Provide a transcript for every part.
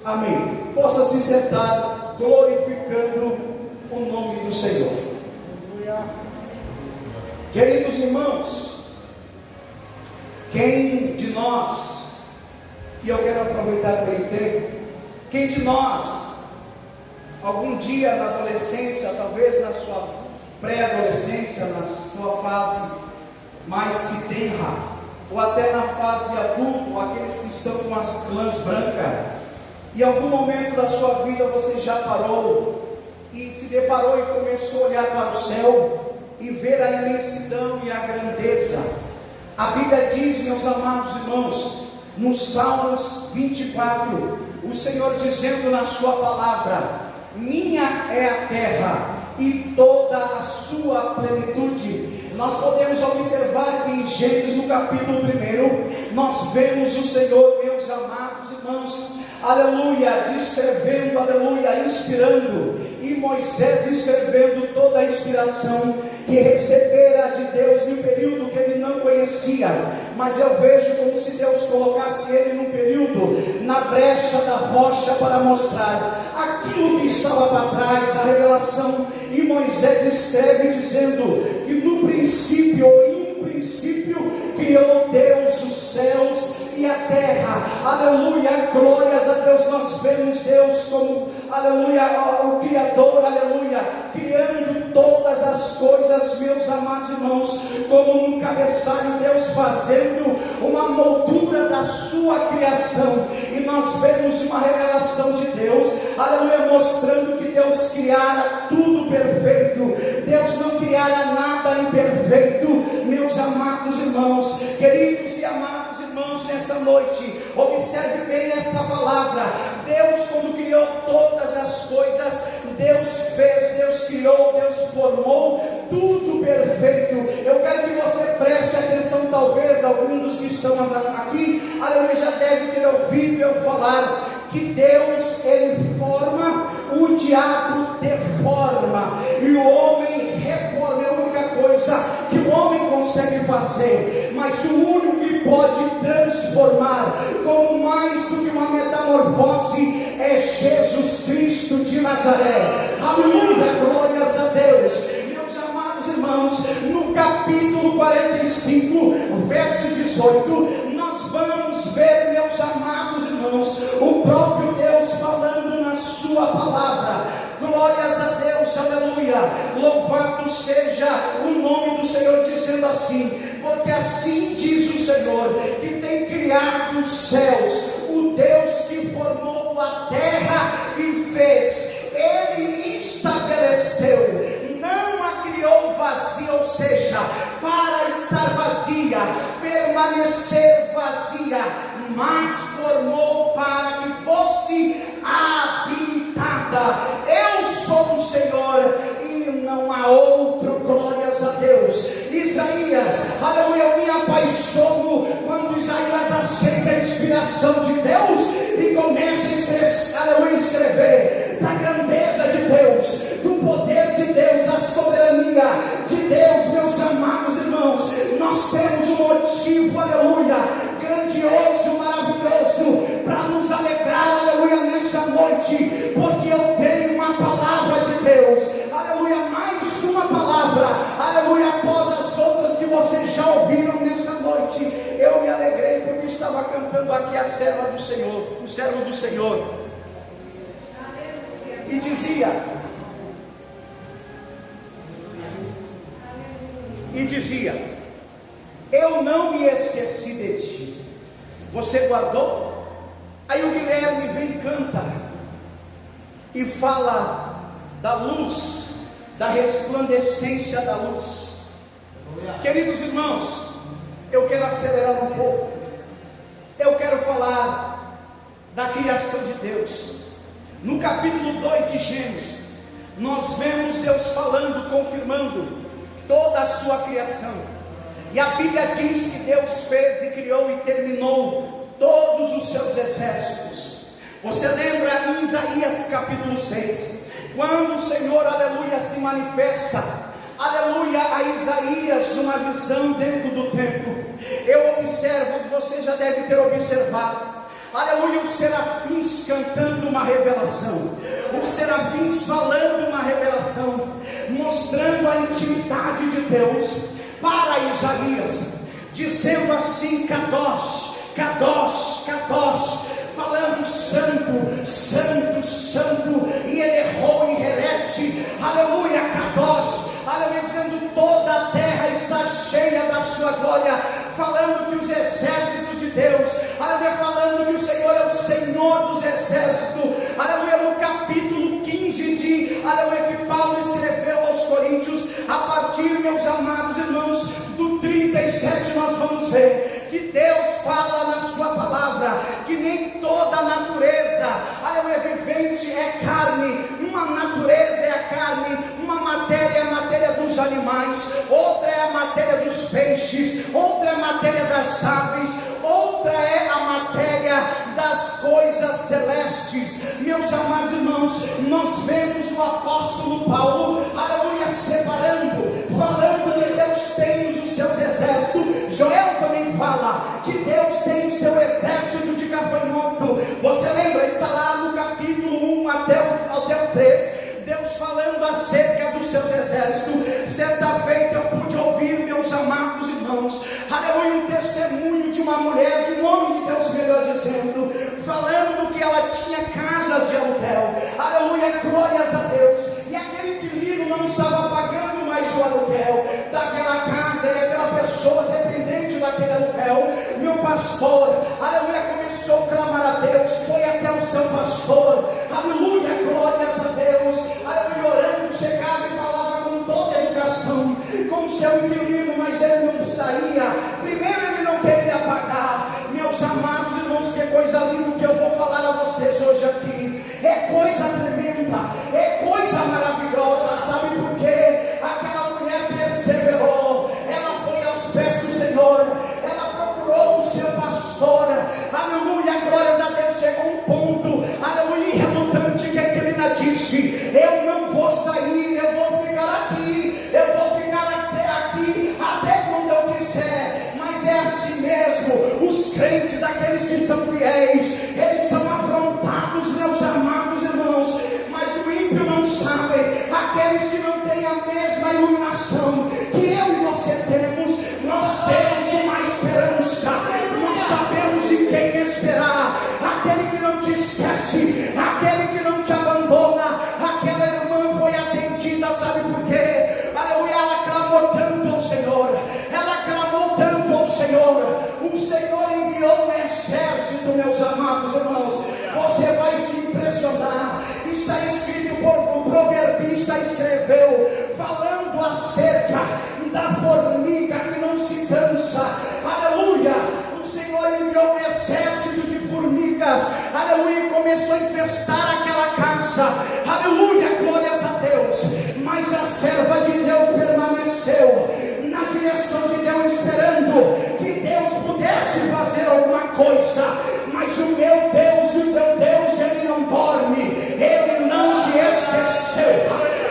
Amém. Possa se sentar, glorificando o nome do Senhor. Queridos irmãos, quem de nós, e eu quero aproveitar aquele tempo, quem de nós, algum dia na adolescência, talvez na sua pré-adolescência, na sua fase mais que tenra, ou até na fase adulto, aqueles que estão com as clãs brancas, em algum momento da sua vida você já parou e se deparou e começou a olhar para o céu e ver a imensidão e a grandeza. A Bíblia diz, meus amados irmãos, no Salmos 24, o Senhor dizendo na sua palavra: minha é a terra e toda a sua plenitude. Nós podemos observar que em Gênesis, no capítulo 1, nós vemos o Senhor, meus amados irmãos, aleluia, descrevendo, aleluia, inspirando, e Moisés escrevendo toda a inspiração que recebera de Deus no período que ele não conhecia. Mas eu vejo como se Deus colocasse ele num período na brecha da rocha para mostrar aquilo que estava para trás, a revelação. E Moisés escreve dizendo que no princípio, criou Deus os céus e a terra. Aleluia, glórias a Deus. Nós vemos Deus como, aleluia, o Criador, aleluia, criando todas as coisas, meus amados irmãos, como um cabeçalho, Deus fazendo uma moldura da sua criação. E nós vemos uma revelação de Deus, aleluia, mostrando que Deus criara tudo perfeito. Deus não criara nada imperfeito, meus amados irmãos, queridos e amados irmãos, nessa noite, observe bem esta palavra. Deus, quando criou todas as coisas, Deus fez, Deus criou, Deus formou tudo perfeito. Eu quero que você preste atenção, talvez alguns dos que estão aqui, aleluia, já deve ter ouvido eu falar que Deus, ele forma, o diabo deforma, e o homem reforma. É a única coisa que o homem consegue fazer, mas o único que pode transformar, como mais do que uma metamorfose, é Jesus Cristo de Nazaré. Aleluia, glórias a Deus. Meus amados irmãos, no capítulo 45, verso 18, nós vamos ver, meus amados irmãos, o próprio Deus falando na sua palavra. Glórias a Deus, aleluia, louvado seja o nome do Senhor, dizendo assim: porque assim diz o Senhor, que tem criado os céus, o Deus que formou a terra e fez, ele estabeleceu, não a criou vazia, ou seja, para estar vazia, permanecer vazia, mas formou para que fosse habitada. Eu sou o Senhor e não há outro. Glórias a Deus. Isaías, aleluia, eu me apaixono quando Isaías aceita a inspiração de Deus e começa a escrever da grandeza de Deus, do poder de Deus, da soberania de Deus. Meus amados irmãos, nós temos um motivo, aleluia, grandioso, maravilhoso, para nos alegrar, aleluia, nessa noite, porque eu tenho uma palavra de Deus, aleluia, mais uma palavra, aleluia, após as outras que vocês já ouviram nessa noite. Eu me alegrei porque estava cantando aqui a serva do Senhor, o servo do Senhor, e dizia: eu não me esqueci de ti. Você guardou? Aí o Guilherme vem e canta e fala da luz, da resplandecência da luz. Queridos irmãos, eu quero acelerar um pouco. Eu quero falar da criação de Deus. No capítulo 2 de Gênesis, nós vemos Deus falando, confirmando toda a sua criação. E a Bíblia diz que Deus fez e criou e terminou todos os seus exércitos. Você lembra em Isaías capítulo 6, quando o Senhor, aleluia, se manifesta, aleluia, a Isaías numa visão dentro do templo. Eu observo, você já deve ter observado, aleluia, os serafins cantando uma revelação, os serafins falando uma revelação, mostrando a intimidade de Deus para Isaías, dizendo assim: Kadosh, Kadosh, Kadosh, falando santo, santo, santo, e ele errou e herete, aleluia, Kadosh, aleluia, dizendo toda a terra está cheia da sua glória, falando que os exércitos de Deus, aleluia, falando que o Senhor é o Senhor dos exércitos, aleluia, no capítulo 15 de, aleluia, que Paulo escreveu aos Coríntios, a partir, meus amados irmãos, do 37 nós vamos ver que Deus fala na sua palavra, que nem toda a natureza, aleluia, vivente é carne, uma natureza é a carne, uma matéria é a matéria dos animais, outra é a matéria dos peixes, outra é a matéria das aves, outra é a matéria das coisas celestes. Meus amados irmãos, nós vemos o apóstolo Paulo, aleluia, separando, falando que Deus tem os seus exércitos. Joel também fala que Deus tem o seu exército de gafanhoto. Você lembra? Está lá no capítulo 1 até o 3, Deus falando acerca dos seus exércitos. Certa feita eu pude ouvir, meus amados irmãos, aleluia, um testemunho de uma mulher, de um homem de Deus, melhor dizendo, falando que ela tinha casas de aluguel, aleluia, glórias a Deus, e aquele inquilino não estava pagando mais o aluguel daquela casa, e aquela pessoa dependente daquele aluguel. Meu pastor, aleluia, começou a clamar a Deus, foi até o seu pastor, aleluia, glórias a Deus, aleluia, orando, chegava e falava com toda a educação, com o seu inquilino, mas ele não saía. Primeiro ele não queria pagar. Meus amados irmãos, que coisa linda que eu vou falar a vocês hoje aqui, é coisa tremenda, é coisa maravilhosa. Sabe por quê? Aquela mulher perseverou, ela foi aos pés do Senhor, ela procurou o seu pastor, aleluia, glórias a Deus. Chegou um ponto, aleluia, relutante, que a inquilina disse: eu não vou sair, eu vou ficar aqui, eu vou ficar até aqui, até quando eu quiser. Mas é assim mesmo, os crentes, aqueles que são fiéis, eles são afrontados, meus amados irmãos, mas o ímpio não sabe, aqueles que não têm a mesma iluminação que eu e você temos, nós temos uma esperança, nós sabemos em quem esperar, aquele que não te esquece, aquele que não te abandona. Aquela irmã foi atendida, sabe por quê? Aleluia, ela clamou tanto ao Senhor, ela clamou tanto ao Senhor, o Senhor enviou um exército, meus amados irmãos. Você vai se impressionar. Está escrito, o proverbista escreveu, falando acerca da formiga que não se cansa, aleluia. O Senhor enviou um exército de formigas, aleluia, e começou a infestar aquela casa, aleluia, glórias a Deus. Mas a serva de Deus permaneceu na direção de Deus, esperando que Deus pudesse fazer alguma coisa. Mas o meu Deus e o teu Deus, Ele não dorme, Ele não te esqueceu,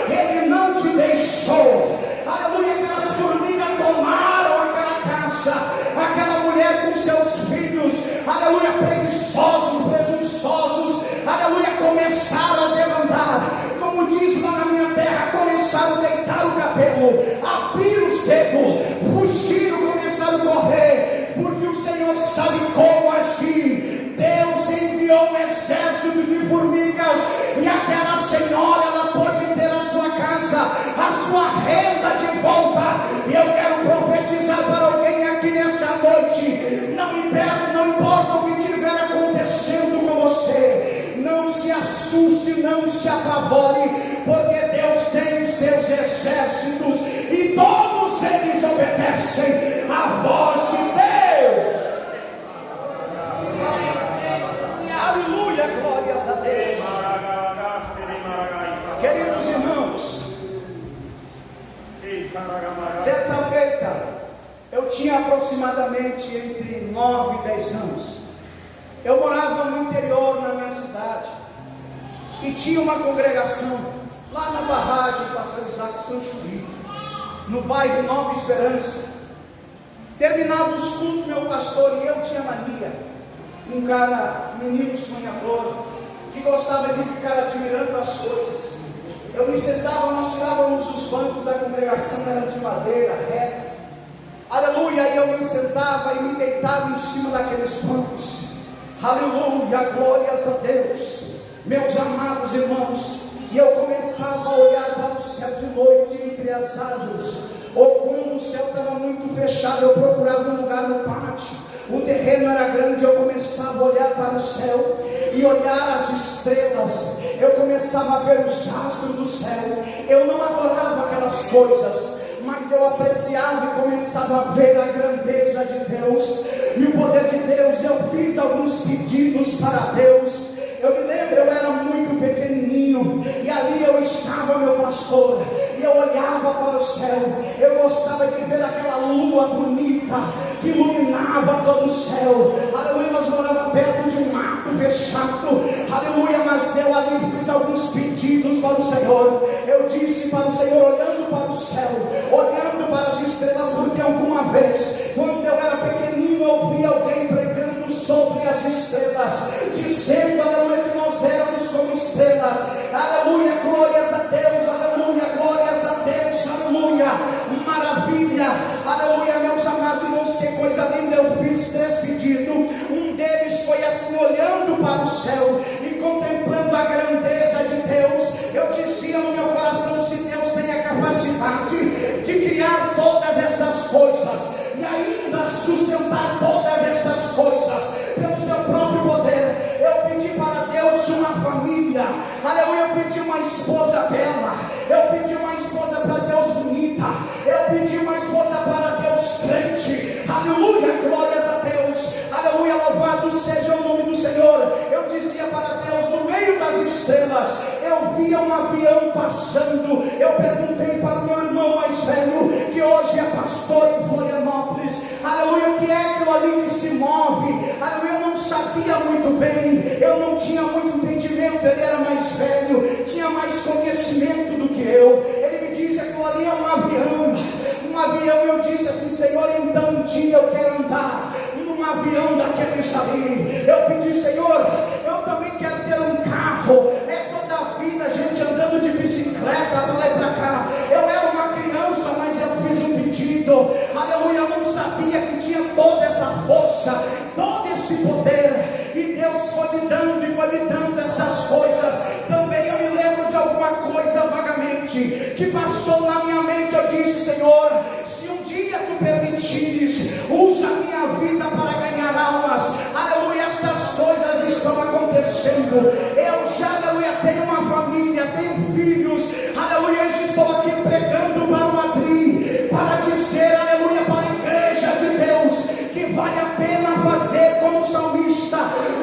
Ele não te deixou, aleluia. Aquelas formigas tomaram aquela casa, aquela mulher com seus filhos, aleluia, preguiçosos, presunçosos, aleluia, começaram a demandar, como diz lá na minha terra, começaram a deitar o cabelo, abrir os dedos, fugiram, começaram a correr, porque o Senhor sabe como agir. Deus enviou um exército de formigas, e aquela senhora, ela pode ter a sua casa, a sua renda de volta. E eu quero profetizar para alguém aqui nessa noite: não importa o que estiver acontecendo com você, não se assuste, não se apavore, porque Deus tem os seus exércitos, e todos eles obedecem à voz de Deus. Aleluia, glórias a Deus. Queridos irmãos, certa feita, eu tinha aproximadamente entre 9 e 10 anos. Eu morava no interior, na minha cidade, e tinha uma congregação lá na barragem Pastor Isaac Sanchuri, no bairro Nova Esperança. Terminava os cultos, meu pastor e eu tinha mania um cara, menino sonhador, que gostava de ficar admirando as coisas. Eu me sentava, nós tirávamos os bancos da congregação, eram de madeira, reta. Aleluia, e eu me sentava e me deitava em cima daqueles bancos. Aleluia, glórias a Deus, meus amados irmãos. E eu começava a olhar para o céu de noite entre as árvores, ou quando o céu estava muito fechado, eu procurava um lugar no pátio, o terreno era grande, eu começava a olhar para o céu e olhar as estrelas, eu começava a ver os astros do céu. Eu não adorava aquelas coisas, mas eu apreciava e começava a ver a grandeza de Deus e o poder de Deus. Eu fiz alguns pedidos para Deus. Eu me lembro, eu era muito pequenininho, e ali eu estava, meu pastor, e eu olhava para o céu. Eu gostava de ver aquela lua bonita que iluminava todo o céu. Aleluia, nós morávamos perto de um mato fechado. Aleluia, mas eu ali fiz alguns pedidos para o Senhor. Eu disse para o Senhor, olhando para o céu, olhando para as estrelas, porque alguma vez, quando eu era pequenininho, eu ouvi alguém pregando sobre as estrelas, dizendo, aleluia, que nós éramos como estrelas. Aleluia, glórias a Deus, aleluia, glórias a Deus, aleluia, maravilha, aleluia, meus amados irmãos, que coisa linda. Eu fiz 3 pedidos, um deles foi assim, olhando para o céu e contemplando a grandeza de Deus. Eu dizia no meu coração, se Deus tem a capacidade de criar todas estas coisas e ainda sustentar todas estas coisas pelo seu próprio poder, eu pedi para Deus uma família, aleluia, eu pedi uma esposa bela, eu pedi uma esposa para Deus bonita, eu pedi uma esposa para Deus crente, aleluia, glórias a Deus, aleluia, louvado seja o nome do Senhor. Eu dizia para Deus, no meio das estrelas, eu via um avião passando. Eu perguntei para o meu irmão mais velho, que hoje é pastor em Florianópolis, aleluia, o que é aquilo ali que se move? Aleluia, eu não sabia muito bem, eu não tinha muito entendimento. Ele era mais velho, tinha mais conhecimento do que eu. Ele me disse, aquilo ali é um avião. Eu disse assim, Senhor, então um dia eu quero andar num avião daqueles ali. Eu pedi, Senhor, eu também quero ter um carro. É toda a vida a gente andando de bicicleta para lá e para cá. Eu era uma criança, mas eu fiz um pedido, aleluia, eu não sabia que tinha toda essa força, todo esse poder, e Deus foi me dando e foi me dando essas coisas. Também eu me lembro de alguma coisa vagamente que passou na minha mente. Eu disse, Senhor, se um dia tu permitires, usa a minha vida para ganhar almas. Aleluia, estas coisas estão acontecendo. Eu já, aleluia, tenho uma família, tenho filhos, aleluia, eu estou aqui pregando para Madrid, para dizer, aleluia, para a igreja de Deus, que vale a pena fazer como o salmista,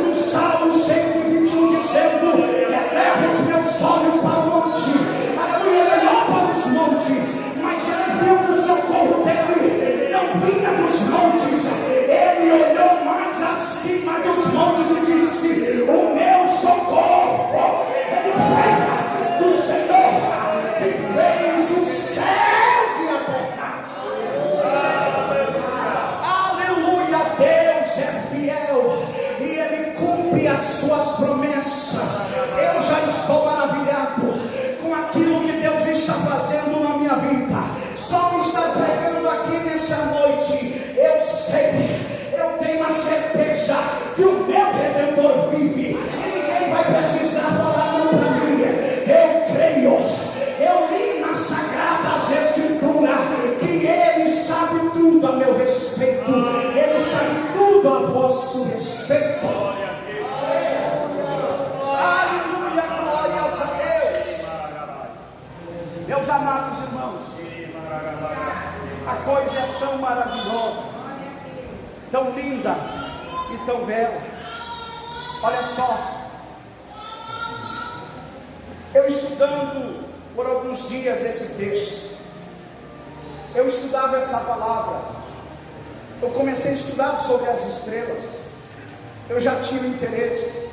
no Salmo 121, dizendo, eleva os meus olhos para o monte, aleluia, ele olhou para os montes, mas ele viu que o socorro dele não vinha dos montes. Ele olhou mais acima dos montes e disse, o meu socorro, ele vem do Senhor, que fez os céus e a terra. Aleluia, Deus é fiel e Ele cumpre as suas promessas. Eu já estou maravilhado com aquilo que Deus está fazendo na minha vida. Só me está pregando aqui nessa noite, eu sei, eu tenho a certeza que o meu Redentor vive, e ninguém vai precisar falar não para mim. Eu creio, eu li nas Sagradas Escrituras que Ele sabe tudo a meu respeito, Ele sabe tudo a vosso respeito. Aleluia, glórias a Deus. Meus amados irmãos, a coisa é tão maravilhosa, tão linda e tão bela. Olha só, eu estudando por alguns dias esse texto, eu estudava essa palavra, eu comecei a estudar sobre as estrelas, eu já tinha interesse,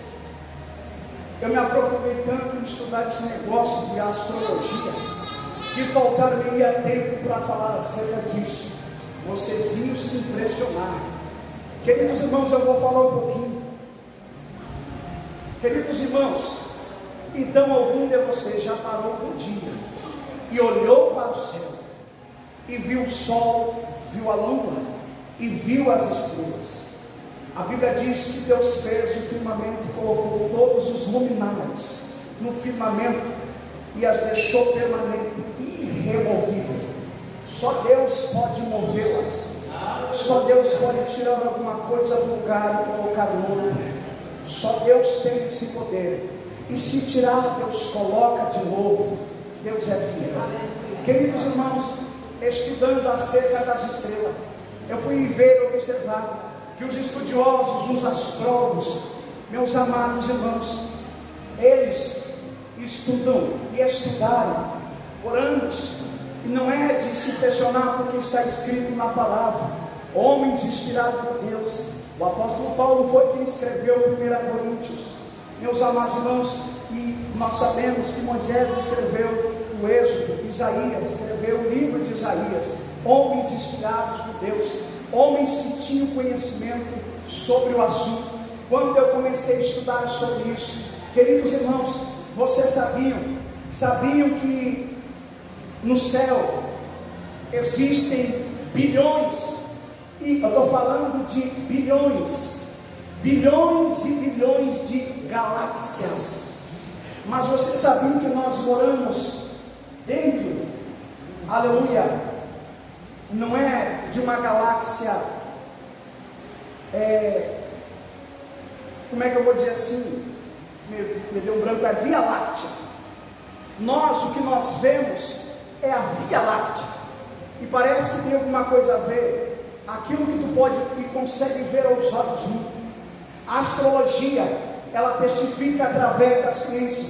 eu me aprofundei tanto em estudar esse negócio de astrologia, que faltaria tempo para falar acerca disso. Vocês iam se impressionar. Queridos irmãos, eu vou falar um pouquinho. Queridos irmãos, então algum de vocês já parou um dia e olhou para o céu e viu o sol, viu a lua e viu as estrelas? A Bíblia diz que Deus fez o firmamento, colocou todos os luminares no firmamento e as deixou permanente, irremovível. Só Deus pode movê-las. Só Deus pode tirar alguma coisa do lugar e colocar no outro. Só Deus tem esse poder. E se tirar, Deus coloca de novo. Deus é fiel. Queridos irmãos, estudando acerca das estrelas, eu fui ver, observar que os estudiosos, os astrólogos, meus amados irmãos, eles estudam e estudaram por anos. E não é de se impressionar porque está escrito na palavra, homens inspirados por Deus. O apóstolo Paulo foi quem escreveu 1 Coríntios, meus amados irmãos, e nós sabemos que Moisés escreveu o Êxodo, Isaías escreveu o livro de Isaías. Homens inspirados por Deus, homens que tinham conhecimento sobre o assunto. Quando eu comecei a estudar sobre isso, queridos irmãos, vocês sabiam que no céu existem bilhões, e eu estou falando de bilhões e bilhões de galáxias. Mas vocês sabiam que nós moramos dentro, aleluia, não é de uma galáxia, como é que eu vou dizer assim, me deu um branco, é Via Láctea. O que nós vemos é a Via Láctea, e parece que tem alguma coisa a ver, aquilo que tu pode e consegue ver aos olhos nus. A astrologia, ela testifica através da ciência,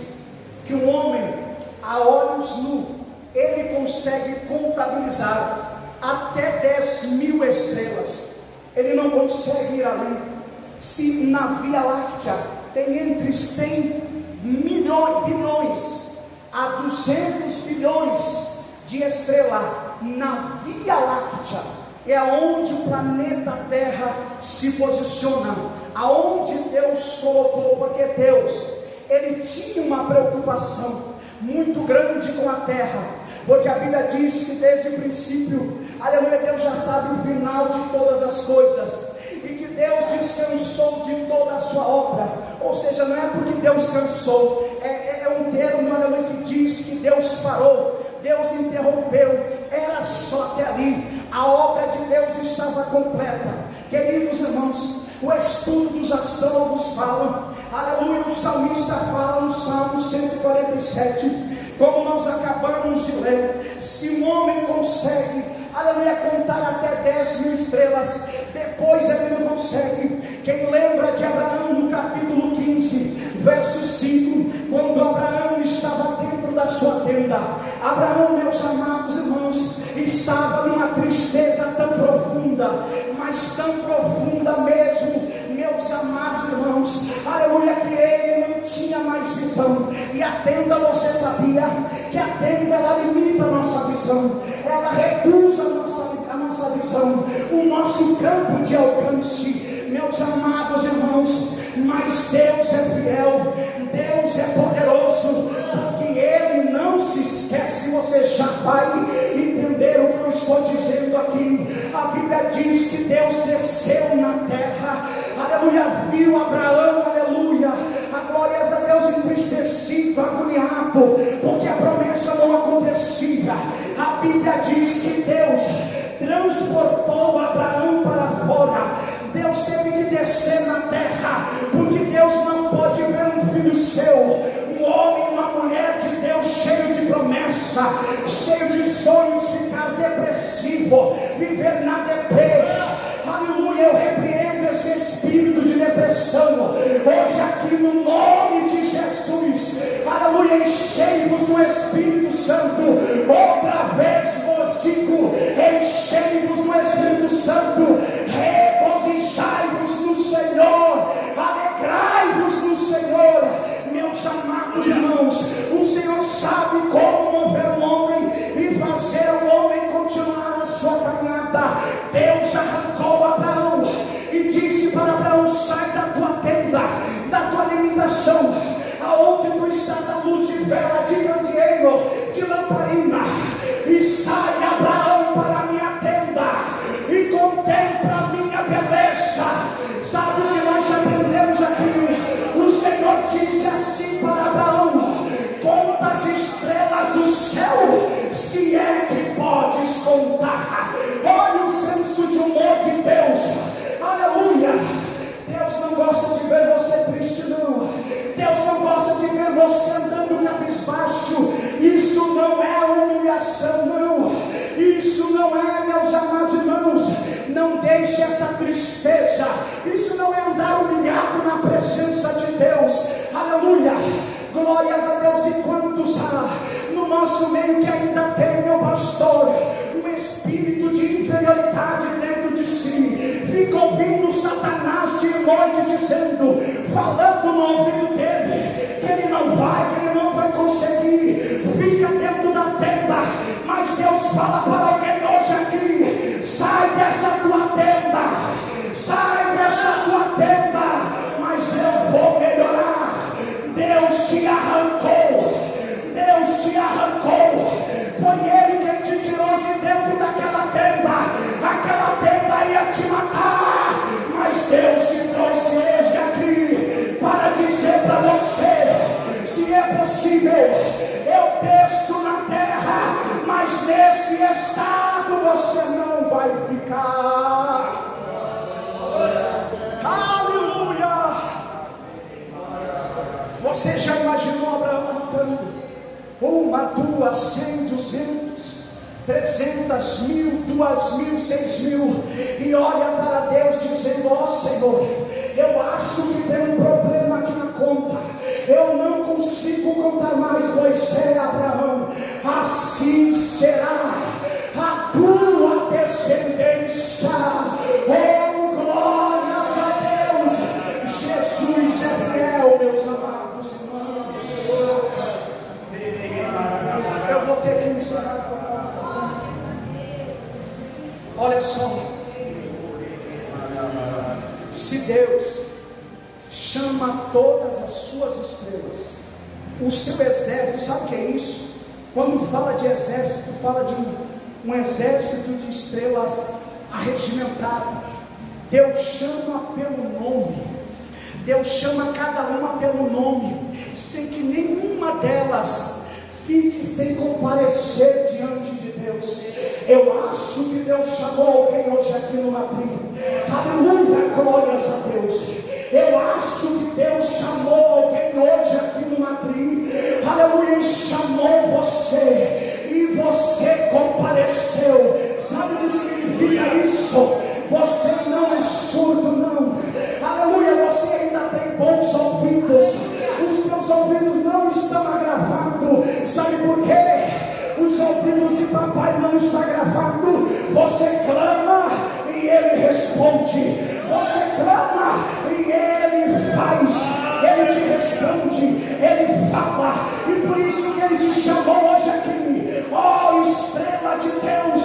que um homem, a olhos nus, ele consegue contabilizar até 10.000 estrelas, ele não consegue ir além. Se na Via Láctea tem entre 100 bilhões a 200 bilhões de estrelas, na Via Láctea é onde o planeta Terra se posiciona, aonde Deus colocou, porque Deus, ele tinha uma preocupação muito grande com a Terra, porque a Bíblia diz que desde o princípio, aleluia, Deus já sabe o final de todas as coisas, e que Deus descansou de toda a sua obra. Ou seja, não é porque Deus cansou, é um termo, aleluia, que diz que Deus parou, Deus interrompeu, era só até ali, a obra de Deus estava completa. Queridos irmãos, o estudo dos astrólogos falam, aleluia, o salmista fala no Salmo 147, como nós acabamos de ler, se um homem consegue, aleluia, contar até 10.000 estrelas, depois ele não consegue. Quem lembra de Abraão no capítulo 15, verso 5, quando Abraão estava dentro da sua tenda, Abraão, meus amados irmãos, estava numa tristeza tão profunda, mas tão profunda mesmo, meus amados irmãos, aleluia, que ele não tinha mais visão. E a tenda, você sabia que a tenda, ela limita a nossa visão, ela reduz a nossa visão, o nosso campo de alcance, meus amados irmãos. Mas Deus é fiel, Deus é poderoso, porque Ele não se esquece. Você já vai entender o que eu estou dizendo aqui. A Bíblia diz que Deus desceu na terra, aleluia, viu Abraão, aleluia, glórias a Deus, entristecido, agoniado, porque a promessa não acontecia. A Bíblia diz que Deus transportou Abraão para fora. Deus teve que descer na terra, porque Deus não pode ver um filho seu, um homem, uma mulher de Deus, cheio de promessa, cheio de sonhos, ficar depressivo, viver na deprê. Aleluia, eu repreendo esse espírito de depressão hoje aqui no nome de Jesus. Aleluia, enchei-vos do Espírito Santo. Outra vez vos digo, enchei-vos do Espírito Santo, regozijai-vos no Senhor, alegrai-vos no Senhor. Meus amados irmãos, o Senhor sabe como mover o homem e fazer o homem continuar na sua caminhada. Deus arrancou Abraão e disse para Abraão: sai da tua tenda, da tua limitação, meio que ainda tem, meu pastor, um espírito de inferioridade dentro de si, fica ouvindo Satanás de noite dizendo, falando no ouvido dele, que ele não vai conseguir, fica dentro da tenda, mas Deus fala para alguém hoje aqui, sai dessa tua tenda, sai dessa tua tenda, mas eu vou melhorar. Deus te arrancou, foi Ele quem te tirou de dentro daquela tenda, aquela tenda ia te matar, mas Deus te trouxe hoje aqui, para dizer para você, se é possível, eu desço na terra, mas nesse estado você não vai ficar. Aleluia! Você já imaginou Abraão cantando 1, 2, 100, 200, 300 mil, 2 mil, 6 mil, e olha para Deus dizendo, ó Senhor, eu acho que tem um problema aqui na conta, eu não consigo contar mais, pois é, Abraão, assim será a tua descendência. Oh, glórias a Deus, Jesus é fiel, meus amados irmãos. Eu vou ter que encerrar. Olha só, se Deus chama todas as suas estrelas, o seu exército, sabe o que é isso? Quando fala de exército, fala de um exército de estrelas arregimentado. Deus chama pelo nome, Deus chama cada uma pelo nome, sem que nenhuma delas fique sem comparecer diante de Deus. Eu acho que Deus chamou alguém hoje aqui no Madrid. Aleluia, glórias a Deus. Eu acho que Deus chamou alguém hoje aqui no Madrid. Aleluia, e chamou você, e você compareceu. Sabe o que significa isso? Você não é surdo, não. Aleluia, você ainda tem bons ouvidos. Os teus ouvidos não estão agravados. Sabe por quê? Os ouvidos de papai não estão gravados. Você clama e ele responde. Você clama e ele faz. Ele te responde, ele fala. E por isso que ele te chamou hoje aqui, ó estrela de Deus,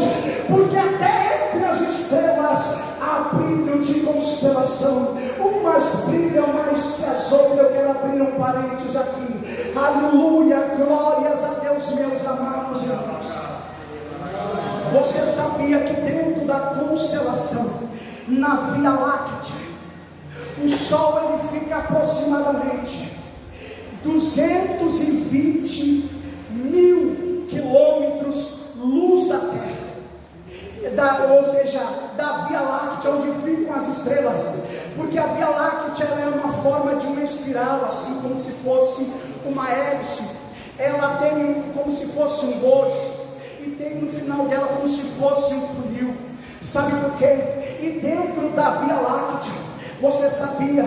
porque até entre as estrelas há brilho de constelação. Umas brilham mais que as outras. Eu quero abrir um parênteses aqui. Aleluia, glórias a Deus, meus amados irmãos. Você sabia que dentro da constelação, na Via Láctea, o Sol ele fica aproximadamente 220 mil quilômetros luz da Terra, ou seja, da Via Láctea, onde ficam as estrelas, porque a Via Láctea ela é uma forma de uma espiral, assim como se fosse uma hélice. Ela tem como se fosse um bojo, e tem no final dela como se fosse um funil. Sabe por quê? E dentro da Via Láctea, você sabia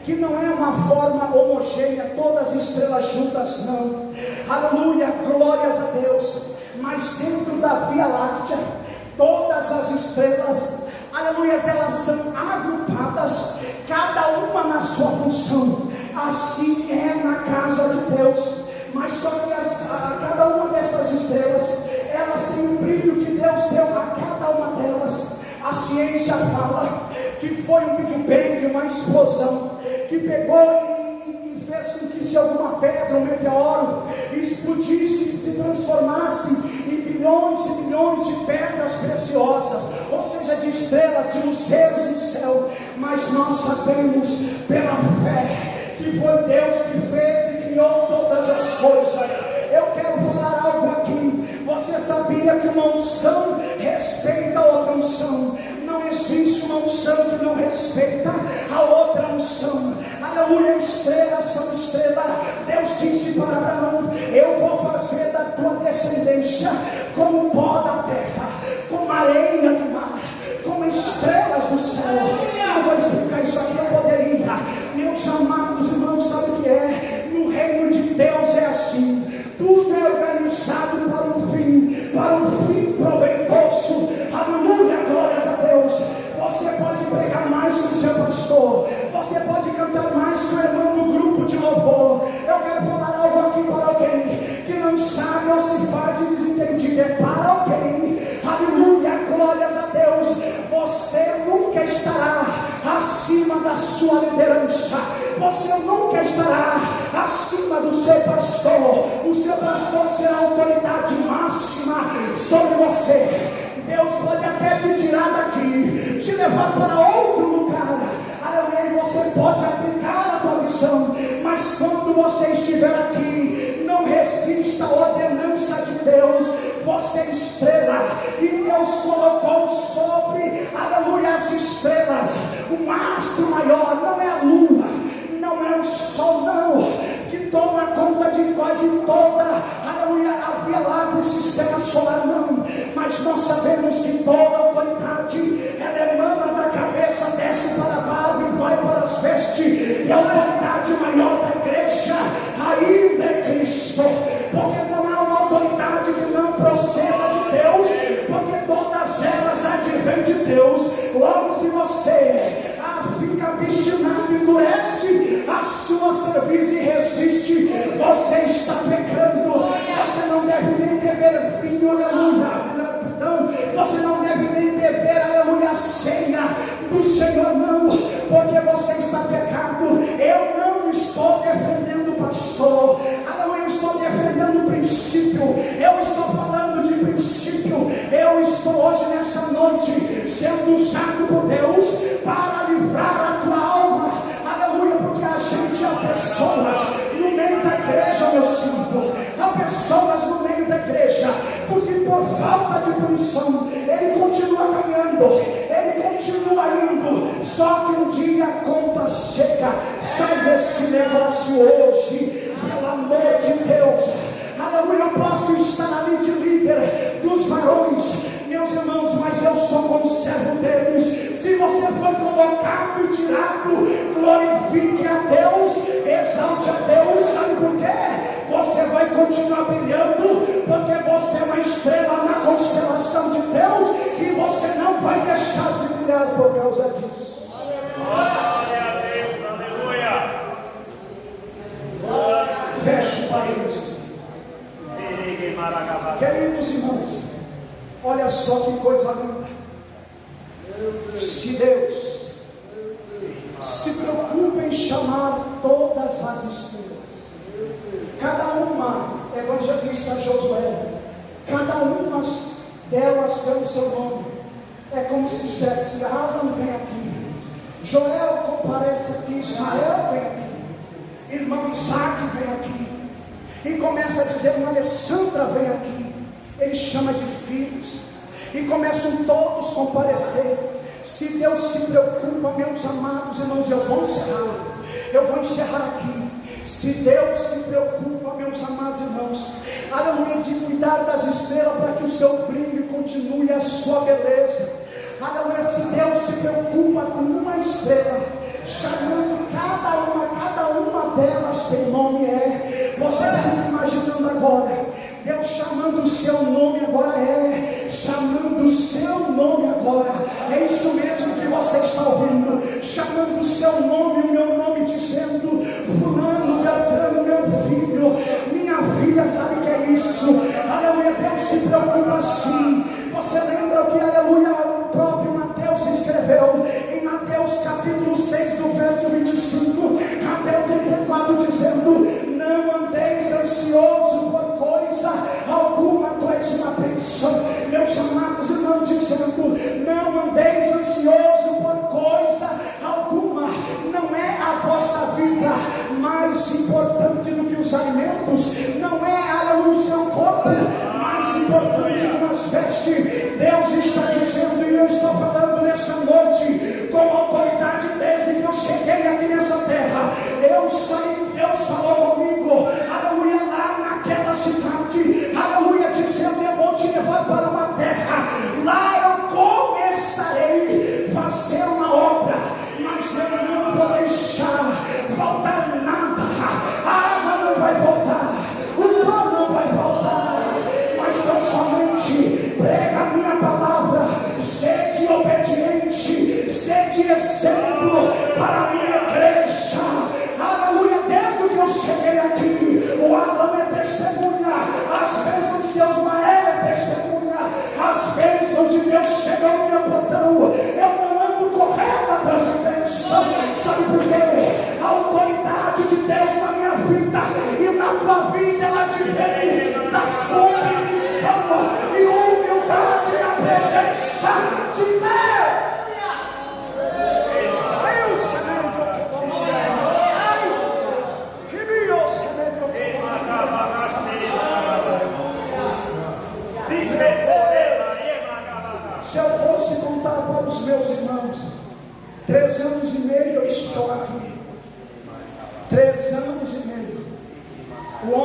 que não é uma forma homogênea, todas as estrelas juntas, não. Aleluia, glórias a Deus. Mas dentro da Via Láctea, todas as estrelas, aleluia, elas são agrupadas, cada uma na sua função. Assim é na casa de Deus. Mas só que cada uma dessas estrelas, elas têm um brilho que Deus deu a cada uma delas. A ciência fala que foi um Big Bang, uma explosão, que pegou e fez com que se alguma pedra, um meteoro, explodisse e se transformasse em bilhões e bilhões de pedras preciosas, ou seja, de estrelas, de luzeiros no céu. Mas nós sabemos pela fé que foi Deus que fez e criou todas as coisas. Eu quero falar algo aqui. Você sabia que uma unção respeita a outra unção? Não existe uma unção que não respeita a outra unção. Aleluia, estrelas são estrelas. Deus disse para Abraão: eu vou fazer da tua descendência como o pó da terra, como a areia do mar, como estrelas do céu. Eu vou explicar isso aqui, eu poderia. Meus amados irmãos, sabe o que é? No reino de Deus é assim. Tudo é organizado para não sabe ou se faz de desentendido, é para alguém, aleluia, glórias a Deus. Você nunca estará acima da sua liderança, você nunca estará acima do seu pastor. O seu pastor será a autoridade máxima sobre você. Deus pode até te tirar daqui, te levar para outro lugar, aleluia, e você pode aplicar a tua visão, mas quando você estiver aqui, não resista à ordenança de Deus. Você é estrela, e Deus colocou sobre, aleluia, as estrelas, o mastro maior, não é a lua, não é o sol, não, que toma conta de quase toda, aleluia, a Via Láctea, o sistema solar, não, mas nós sabemos que toda autoridade, ela emana da cabeça, desce para a barba e vai para as vestes, e a autoridade maior da igreja ainda é Cristo, porque não há uma autoridade que não proceda de Deus, porque todas elas advêm de Deus. Logo, se você fica obstinado, endurece a sua cerviz e resiste, você está pecando. Você não deve nem beber vinho, aleluia, não, você não deve nem beber, aleluia, a ceia do Senhor, não, porque você está pecando. Eu não estou defendendo o pastor, aleluia, eu estou defendendo o princípio, eu estou falando de princípio. Eu estou hoje nessa noite sendo usado por Deus para livrar a tua alma, aleluia, porque a gente há pessoas no meio da igreja, meu santo, há pessoas no meio da igreja, porque por falta de punição, ele continua caminhando, ele continua indo, só que um dia a conta chega. Sai desse negócio hoje, pelo amor de Deus, aleluia. Eu posso estar ali de líder dos varões, meus irmãos, mas eu sou conservo deles. Se você foi colocado e tirado, glorifique a Deus, exalte a Deus. Sabe por quê? Você vai continuar brilhando, porque você é uma estrela na constelação de Deus, e você não vai deixar de brilhar por causa disso. Glória a Deus, aleluia. Feche parênteses. Queridos irmãos, olha só que coisa linda. Se Deus se preocupa em chamar todas as estrelas, cada uma, evangelista Josué, cada uma delas pelo seu nome, é como se dissesse: Abraão vem aqui, Joel comparece aqui, Ismael vem aqui, irmão Isaac vem aqui, e começa a dizer: uma Alessandra vem aqui. Ele chama de filhos, e começam todos a comparecer. Se Deus se preocupa, meus amados irmãos, eu vou encerrar aqui. Se Deus se preocupa, meus amados irmãos, aleluia, de cuidar das estrelas para que o seu brilho continue a sua beleza, aleluia, se Deus se preocupa com uma estrela, chamando cada uma delas tem nome, você fica imaginando agora, Deus chamando o seu nome agora, chamando o seu nome agora, é isso mesmo que você está ouvindo, chamando o seu nome, o meu nome, dizendo: fulano, Beltrano, meu filho,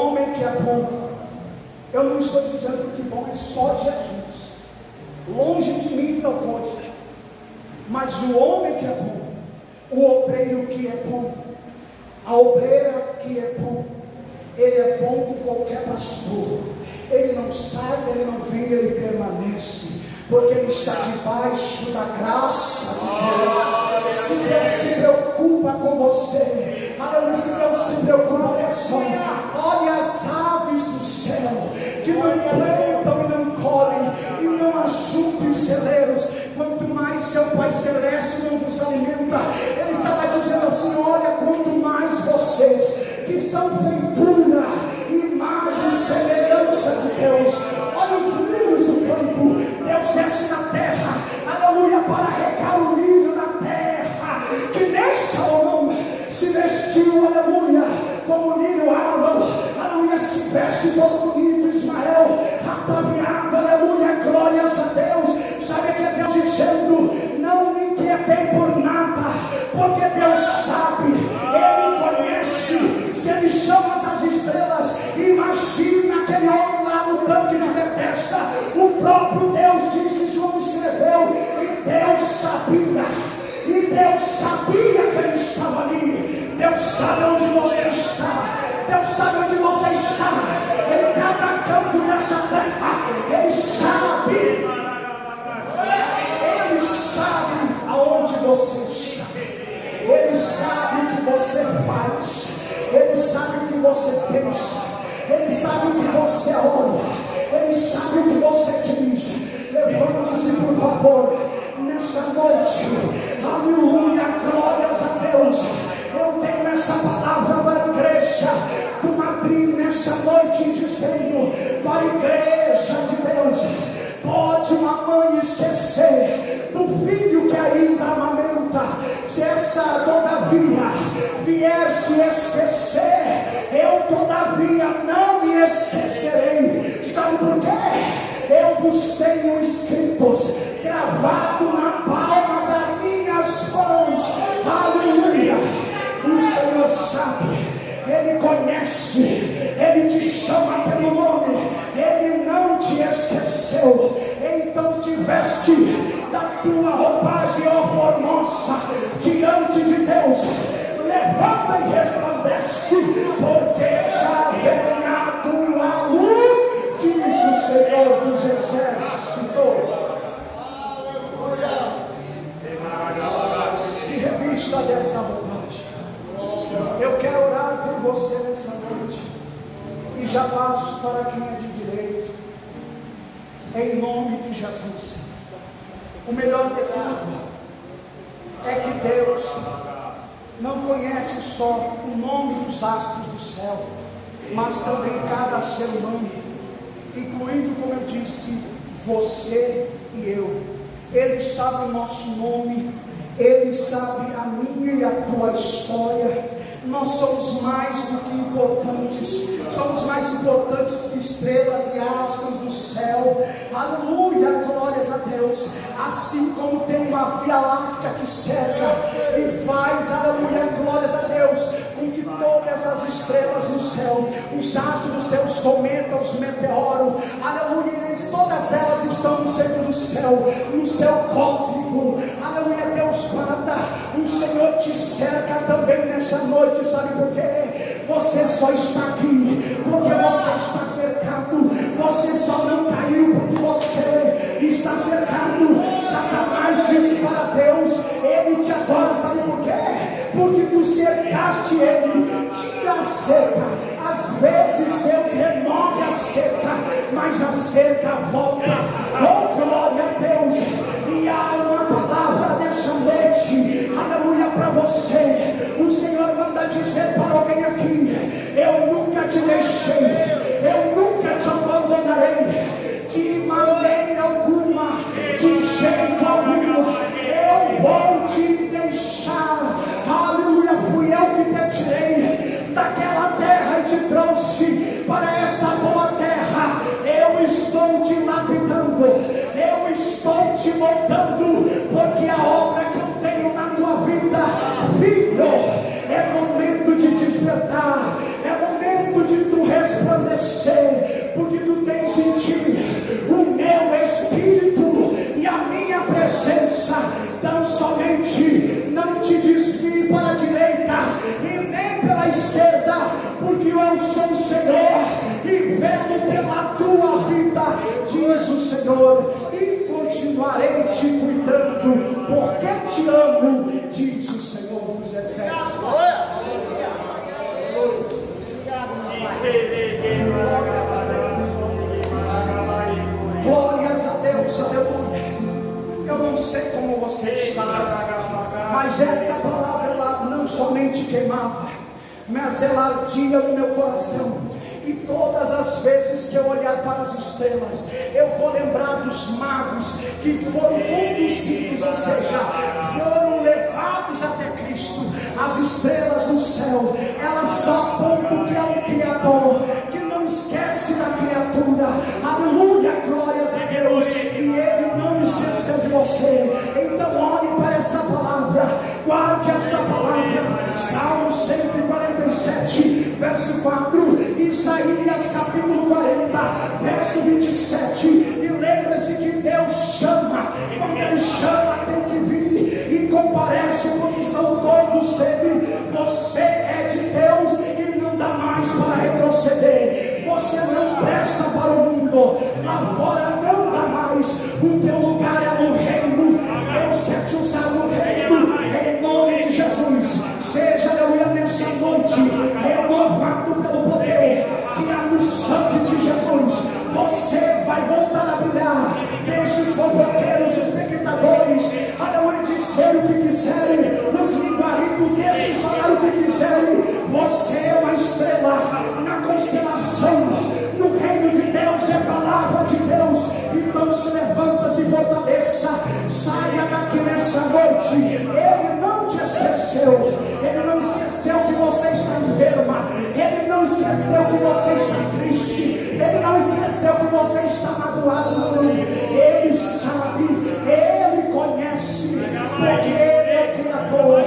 homem que é bom, eu não estou dizendo que bom é só Jesus, longe de mim não pode ser, mas o homem que é bom, o obreiro que é bom, a obreira que é bom, ele é bom com qualquer pastor, ele não sai, ele não vem, ele permanece, porque ele está debaixo da graça de Deus. Se Deus se preocupa com você, aleluia, se Deus se preocupa, olha só, olha as aves do céu, que não plantam e não colhem, e não ajuntam os celeiros, quanto mais seu Pai Celeste não vos alimenta. Ele estava dizendo assim: olha, quanto mais vocês, que são feitura, imagem e semelhança de Deus, olha os lírios do campo, Deus desce na terra, aleluia, para regar o lírio na terra, que nem Salomão se vestiu, aleluia, como o lírio Arão, aleluia, se veste todo bonito, Ismael, ataviado, aleluia, glórias a Deus. Sabe que é Deus dizendo: não me inquietei por nada, porque Deus sabe, Ele conhece. Se Ele chama as estrelas, imagina aquele homem lá no tanque de Betesda. O próprio Deus disse, João escreveu, e Deus sabia que Ele estava ali. Deus sabe onde você está, Deus sabe onde você está, em cada canto dessa terra, Ele sabe. Ele sabe aonde você está, Ele sabe o que você faz, Ele sabe o que você pensa, Ele sabe o que você olha, Ele sabe o que você diz. Levante-se, por favor, nessa noite, aleluia, glórias a Deus. Eu tenho essa palavra para a igreja do Madrid nessa noite, dizendo para a igreja de Deus: pode uma mãe esquecer do filho que ainda amamenta, se essa todavia vier se esquecer, eu todavia não me esquecerei. Sabe por quê? Eu vos tenho escritos, gravado na palma das minhas mãos. Aleluia! O Senhor sabe, Ele conhece, Ele te chama pelo nome, Ele não te esqueceu. Então te veste da tua roupagem, ó formosa, diante de Deus. Levanta e resplandece, porque já vem a tua luz, diz o Senhor dos Exércitos. Se revista dessa roupagem. Eu quero orar por você nessa noite, e já passo para quem é de direito, em nome de Jesus. O melhor de tudo é que Deus não conhece só o nome dos astros do céu, mas também cada ser humano, incluindo, como eu disse, você e eu. Ele sabe o nosso nome, Ele sabe a minha e a tua história. Nós somos mais do que importantes, somos mais importantes que estrelas e astros do céu. Aleluia, glórias a Deus. Assim como tem uma via láctea que cerca e faz, aleluia, glórias a Deus, com que todas as estrelas do céu, os astros dos seus cometas, os meteoros, aleluia, todas elas estão no centro do céu, no céu cósmico. Aleluia, Deus manda, o Senhor te cerca também nessa noite. Sabe por quê? Você só está aqui porque você está cercado. Você só não caiu porque você está cercado. Satanás disse para Deus: Ele te adora. Sabe por quê? Porque tu cercaste Ele. Tira a cerca. Às vezes Deus remove a cerca, mas a cerca volta. Oh, glória a Deus. E há uma palavra nessa noite, aleluia, para você. O Senhor manda dizer para alguém aqui: eu nunca te deixei, eu nunca te abandonarei, de maneira alguma, de jeito algum, eu vou te deixar. Aleluia, fui eu que te tirei daquela terra e te trouxe para esta boa terra. Eu estou te lapidando, eu estou te moldando, porque a obra que eu tenho na tua vida, filho, é momento de despertar, é momento de tu responder. eu sou o Senhor e velo pela tua vida, diz o Senhor, e continuarei te cuidando, porque te amo, diz o Senhor dos Exércitos. Glórias a Deus, aleluia. Eu não sei como você está, mas essa palavra ela não somente queimava, mas ela ardia no meu coração. E todas as vezes que eu olhar para as estrelas, eu vou lembrar dos magos que foram conduzidos, ou seja, foram levados até Cristo. As estrelas no céu, elas apontam que há um Criador, que não esquece da criatura. Aleluia, glórias a Deus. E Ele não esqueceu de você. Então olhe para essa palavra, guarde essa palavra. Salmo 147, verso 4, Isaías capítulo 40, verso 27. E lembre-se que Deus chama, quando Ele chama tem que vir, e comparece porque são todos dele. Você é de Deus e não dá mais para retroceder. Você não presta para o mundo, lá fora não dá mais. O teu lugar é no reino. Deus quer te usar no reino, em nome de Jesus. Seja, aleluia, nessa noite renovado pelo poder que há no sangue de Jesus. Você vai voltar a brilhar. Deixe os fofoqueiros, os espectadores, aleluia, dizer o que quiserem, os linguarinhos, deixe falar o que quiserem. Você é uma estrela na constelação. No reino de Deus é a palavra de Deus. Então se levanta, se fortaleça, saia daqui nessa noite. Ele não te esqueceu. Ele não esqueceu que você está enferma. Ele não esqueceu que você está triste. Ele não esqueceu que você está magoado. Não. Ele sabe, Ele conhece, porque Ele é o Criador.